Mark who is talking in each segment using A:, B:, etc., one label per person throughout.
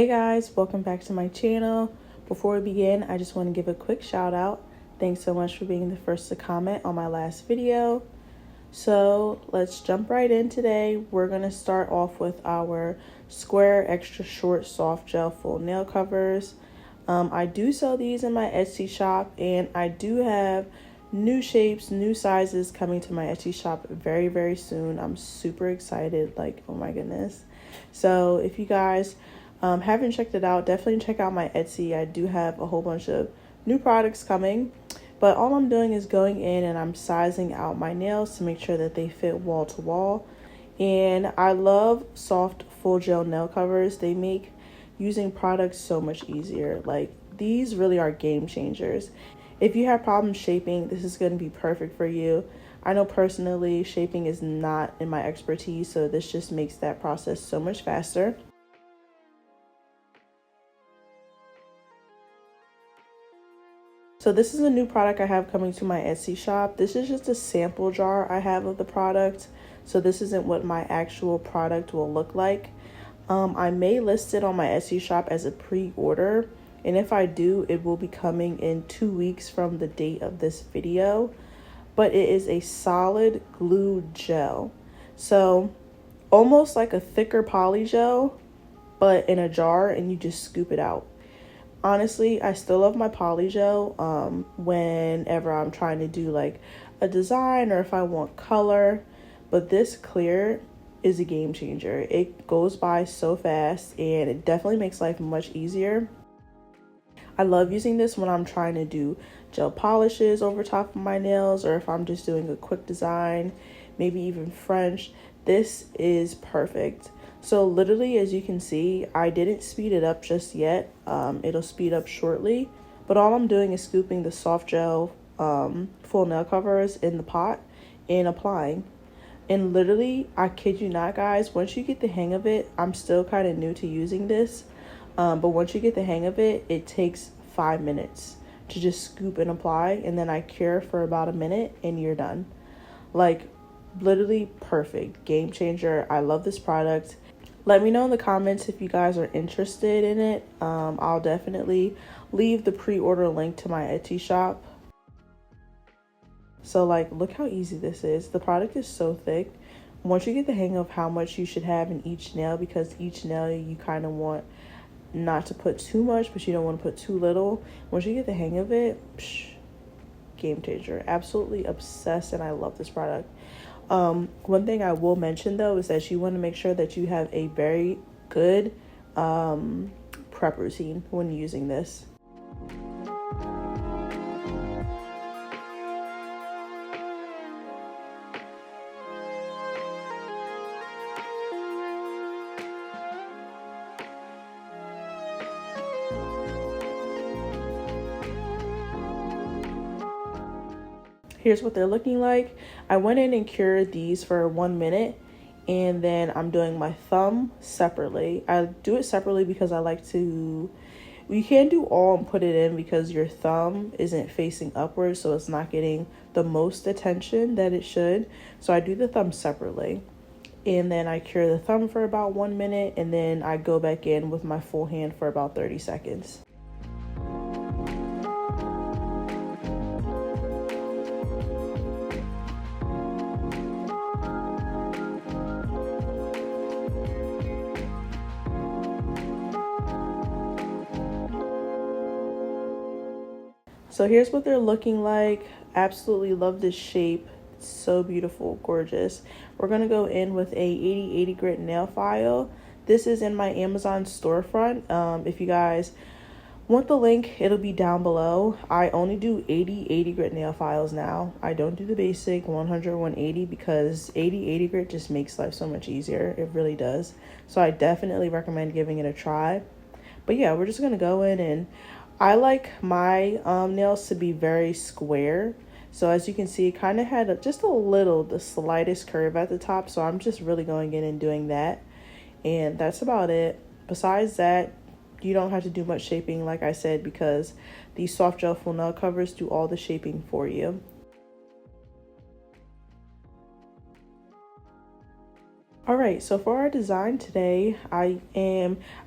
A: Hey guys, welcome back to my channel. Before we begin, I just want to give a quick shout out. Thanks so much for being the first to comment on my last video. So let's jump right in today. We're going to start off with our square extra short soft gel full nail covers. I do sell these in my Etsy shop, and I do have new shapes, new sizes coming to my Etsy shop very soon. I'm super excited, like, oh my goodness. So if you guys haven't checked it out, definitely check out my Etsy. I do have a whole bunch of new products coming, but all I'm doing is going in and I'm sizing out my nails to make sure that they fit wall to wall. And I love soft full gel nail covers. They make using products so much easier. Like, these really are game changers. If you have problems shaping, this is going to be perfect for you. I know personally shaping is not in my expertise, so this just makes that process so much faster. So this is a new product I have coming to my Etsy shop. This is just a sample jar I have of the product. So this isn't what my actual product will look like. I may list it on my Etsy shop as a pre-order. And if I do, it will be coming in 2 weeks from the date of this video. But it is a solid glue gel. So almost like a thicker poly gel, but in a jar, and you just scoop it out. Honestly, I still love my poly gel whenever I'm trying to do like a design or if I want color, but this clear is a game changer. It goes by so fast and it definitely makes life much easier. I love using this when I'm trying to do gel polishes over top of my nails, or if I'm just doing a quick design, maybe even French. This is perfect. So literally, as you can see, I didn't speed it up just yet. It'll speed up shortly, but all I'm doing is scooping the soft gel full nail covers in the pot and applying. And literally, I kid you not, guys, once you get the hang of it, I'm still kind of new to using this, but once you get the hang of it, it takes 5 minutes to just scoop and apply, and then I cure for about a minute and you're done. Like, literally perfect, game changer. I love this product. Let me know in the comments if you guys are interested in it. I'll definitely leave the pre-order link to my Etsy shop. So like, look how easy this is. The product is so thick. Once you get the hang of how much you should have in each nail, because each nail you kind of want not to put too much, but you don't want to put too little. Once you get the hang of it, game changer. Absolutely obsessed, and I love this product. One thing I will mention though is that you want to make sure that you have a very good prep routine when using this. Here's what they're looking like. I went in and cured these for 1 minute, and then I'm doing my thumb separately. I do it separately because I like to, you can't do all and put it in because your thumb isn't facing upwards, so it's not getting the most attention that it should. So I do the thumb separately, and then I cure the thumb for about 1 minute, and then I go back in with my full hand for about 30 seconds. So here's what they're looking like. Absolutely love this shape. It's so beautiful, gorgeous. We're gonna go in with a 80/80 grit nail file. This is in my Amazon storefront. If you guys want the link, it'll be down below. I only do 80/80 grit nail files now. I don't do the basic 100/180 because 80/80 grit just makes life so much easier. It really does. So I definitely recommend giving it a try. But yeah, we're just gonna go in, and I like my nails to be very square. So as you can see, it kind of had just a little, the slightest curve at the top. So I'm just really going in and doing that. And that's about it. Besides that, you don't have to do much shaping, like I said, because these soft gel full nail covers do all the shaping for you. Alright, so for our design today, I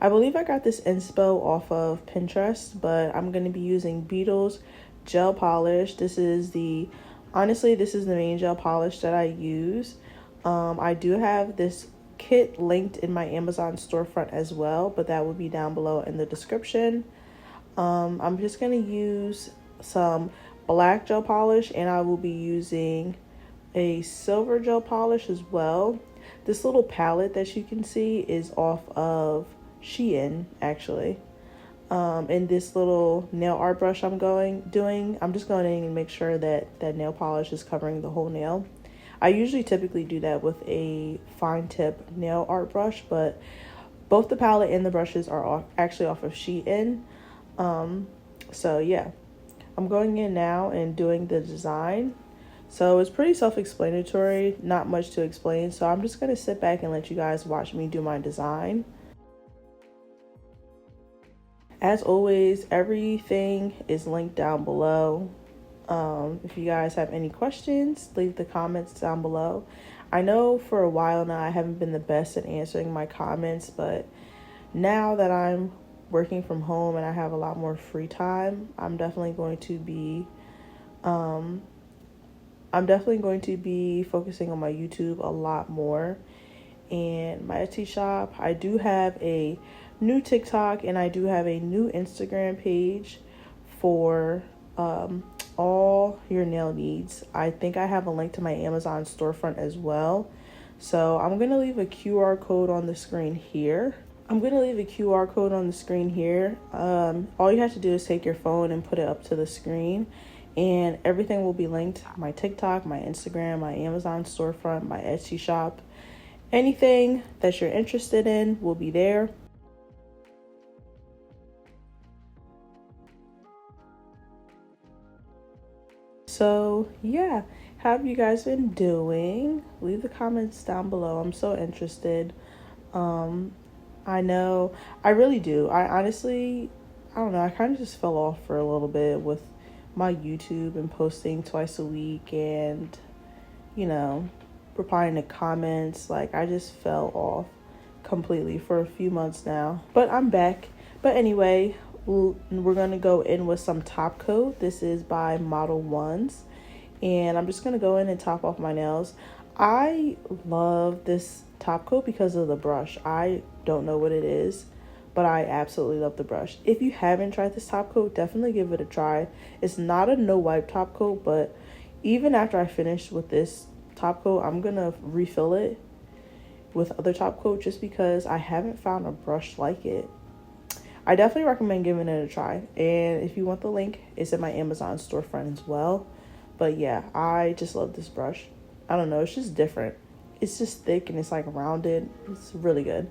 A: believe I got this inspo off of Pinterest, but I'm going to be using Beetle's gel polish. This is the main gel polish that I use. I do have this kit linked in my Amazon storefront as well, but that will be down below in the description. I'm just going to use some black gel polish, and I will be using a silver gel polish as well. This little palette that you can see is off of Shein, actually. And this little nail art brush I'm just going in and make sure that that nail polish is covering the whole nail. I usually typically do that with a fine tip nail art brush, but both the palette and the brushes are actually off of Shein. So yeah, I'm going in now and doing the design. So it's pretty self-explanatory, not much to explain. So I'm just going to sit back and let you guys watch me do my design. As always, everything is linked down below. If you guys have any questions, leave the comments down below. I know for a while now I haven't been the best at answering my comments, but now that I'm working from home and I have a lot more free time, I'm definitely going to be focusing on my YouTube a lot more and my Etsy shop. I do have a new TikTok and I do have a new Instagram page for all your nail needs. I think I have a link to my Amazon storefront as well. So I'm going to leave a QR code on the screen here. All you have to do is take your phone and put it up to the screen, and everything will be linked. My TikTok, my Instagram, my Amazon storefront, my Etsy shop. Anything that you're interested in will be there. So yeah, how have you guys been doing? Leave the comments down below. I'm so interested. I know, I really do. I don't know, I kind of just fell off for a little bit with my YouTube and posting twice a week and, you know, replying to comments. Like, I just fell off completely for a few months now, but I'm back. But anyway, we're gonna go in with some top coat. This is by Model Ones, and I'm just gonna go in and top off my nails. I love this top coat because of the brush. I don't know what it is, but I absolutely love the brush. If you haven't tried this top coat, definitely give it a try. It's not a no wipe top coat, but even after I finish with this top coat, I'm gonna refill it with other top coat just because I haven't found a brush like it. I definitely recommend giving it a try, and if you want the link, it's in my Amazon storefront as well. But yeah, I just love this brush. I don't know, it's just different. It's just thick and it's like rounded. It's really good.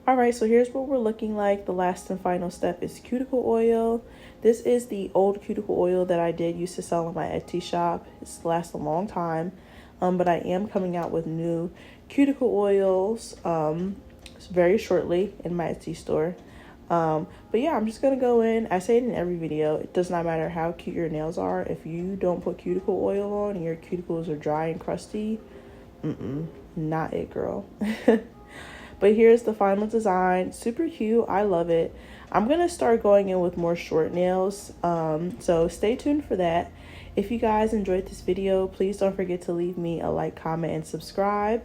A: Alright, so here's what we're looking like. The last and final step is cuticle oil. This is the old cuticle oil that I used to sell in my Etsy shop. It's lasts a long time, but I am coming out with new cuticle oils very shortly in my Etsy store. But yeah, I'm just gonna go in. I say it in every video, it does not matter how cute your nails are. If you don't put cuticle oil on and your cuticles are dry and crusty, not it, girl. But here's the final design. Super cute. I love it. I'm gonna start going in with more short nails, so stay tuned for that. If you guys enjoyed this video, please don't forget to leave me a like, comment, and subscribe.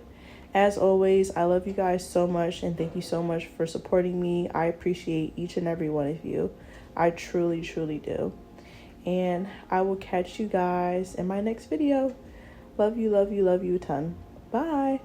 A: As always, I love you guys so much, and thank you so much for supporting me. I appreciate each and every one of you. I truly, truly do. And I will catch you guys in my next video. Love you, love you, love you a ton. Bye.